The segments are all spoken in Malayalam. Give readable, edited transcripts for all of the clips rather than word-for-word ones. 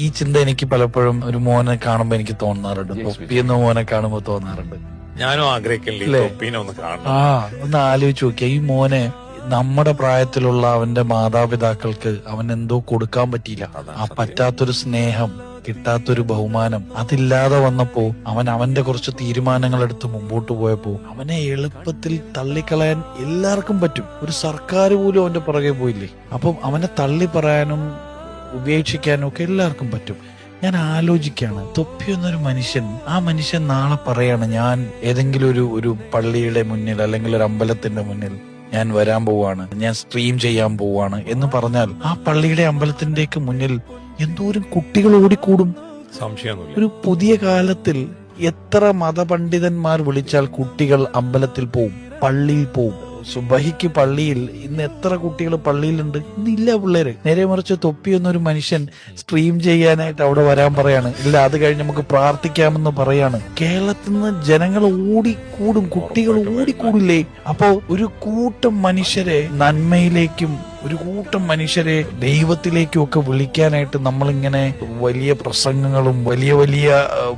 ഈ ചിന്ത എനിക്ക് പലപ്പോഴും ഒരു മോനെ കാണുമ്പോ എനിക്ക് തോന്നാറുണ്ട്, തൊപ്പി എന്ന മോനെ കാണുമ്പോ തോന്നാറുണ്ട്. ഞാനും ആഗ്രഹിക്കില്ലേ തൊപ്പീനെ ഒന്ന് കാണണം. ഒന്ന് ആലോചിച്ച് നോക്കിയ ഈ മോനെ നമ്മുടെ പ്രായത്തിലുള്ള അവന്റെ മാതാപിതാക്കൾക്ക് അവൻ എന്തോ കൊടുക്കാൻ പറ്റിയില്ല. ആ പറ്റാത്തൊരു സ്നേഹം, കിട്ടാത്തൊരു ബഹുമാനം, അതില്ലാതെ വന്നപ്പോ അവൻ അവന്റെ കുറച്ച് തീരുമാനങ്ങൾ എടുത്ത് മുമ്പോട്ട് പോയപ്പോ അവനെ എളുപ്പത്തിൽ തള്ളിക്കളയാൻ എല്ലാവർക്കും പറ്റും. ഒരു സർക്കാർ പോലും അവന്റെ പുറകെ പോയില്ലേ. അപ്പം അവനെ തള്ളി പറയാനും ഉപേക്ഷിക്കാനും ഒക്കെ എല്ലാവർക്കും പറ്റും. ഞാൻ ആലോചിക്കാണ്, തൊപ്പി എന്നൊരു മനുഷ്യൻ, ആ മനുഷ്യൻ നാളെ പറയാണ് ഞാൻ ഏതെങ്കിലും ഒരു പള്ളിയുടെ മുന്നിൽ അല്ലെങ്കിൽ ഒരു അമ്പലത്തിന്റെ മുന്നിൽ ഞാൻ വരാൻ പോവാണ്, ഞാൻ സ്ട്രീം ചെയ്യാൻ പോവാണ് എന്ന് പറഞ്ഞാൽ ആ പള്ളിയുടെ അമ്പലത്തിന്റെയൊക്കെ മുന്നിൽ എന്തോരം കുട്ടികൾ ഓടിക്കൂടും. സംശയമൊന്നുമില്ല. ഒരു പുതിയ കാലത്തിൽ എത്ര മതപണ്ഡിതന്മാർ വിളിച്ചാൽ കുട്ടികൾ അമ്പലത്തിൽ പോവും, പള്ളിയിൽ പോവും. സുബഹിക്ക് പള്ളിയിൽ ഇന്ന് എത്ര കുട്ടികൾ പള്ളിയിലുണ്ട്? ഇന്നില്ല പിള്ളേര്. നേരെ മറിച്ച് തൊപ്പി എന്നൊരു മനുഷ്യൻ സ്ട്രീം ചെയ്യാനായിട്ട് അവിടെ വരാൻ പറയാണ്. ഇല്ല, അത് കഴിഞ്ഞ് നമുക്ക് പ്രാർത്ഥിക്കാമെന്ന് പറയാണ്. കേരളത്തിൽ നിന്ന് ജനങ്ങൾ ഓടിക്കൂടും, കുട്ടികൾ ഓടിക്കൂടില്ലേ? അപ്പോ ഒരു കൂട്ടം മനുഷ്യരെ നന്മയിലേക്കും ഒരു കൂട്ടം മനുഷ്യരെ ദൈവത്തിലേക്കും ഒക്കെ വിളിക്കാനായിട്ട് നമ്മളിങ്ങനെ വലിയ പ്രസംഗങ്ങളും വലിയ വലിയ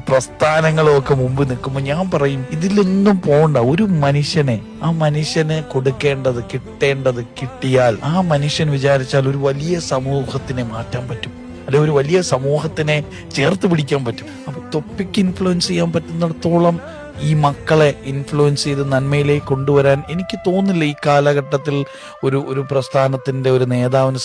പ്രസ്ഥാനങ്ങളും ഒക്കെ മുമ്പ് നിൽക്കുമ്പോൾ ഞാൻ പറയും, ഇതിലൊന്നും പോണ്ട. ഒരു മനുഷ്യനെ, ആ മനുഷ്യന് കൊടുക്കേണ്ടത് കിട്ടേണ്ടത് കിട്ടിയാൽ ആ മനുഷ്യൻ വിചാരിച്ചാൽ ഒരു വലിയ സമൂഹത്തിനെ മാറ്റാൻ പറ്റും, അല്ലെ ഒരു വലിയ സമൂഹത്തിനെ ചേർത്ത് പിടിക്കാൻ പറ്റും. അപ്പൊ തൊപ്പിക്ക് ഇൻഫ്ലുവൻസ് ചെയ്യാൻ പറ്റുന്നിടത്തോളം ഈ മക്കളെ ഇൻഫ്ലുവൻസ് ചെയ്ത് നന്മയിലേക്ക് കൊണ്ടുവരാൻ എനിക്ക് തോന്നില്ല ഈ കാലഘട്ടത്തിൽ ഒരു പ്രസ്ഥാനത്തിന്റെ ഒരു നേതാവിന്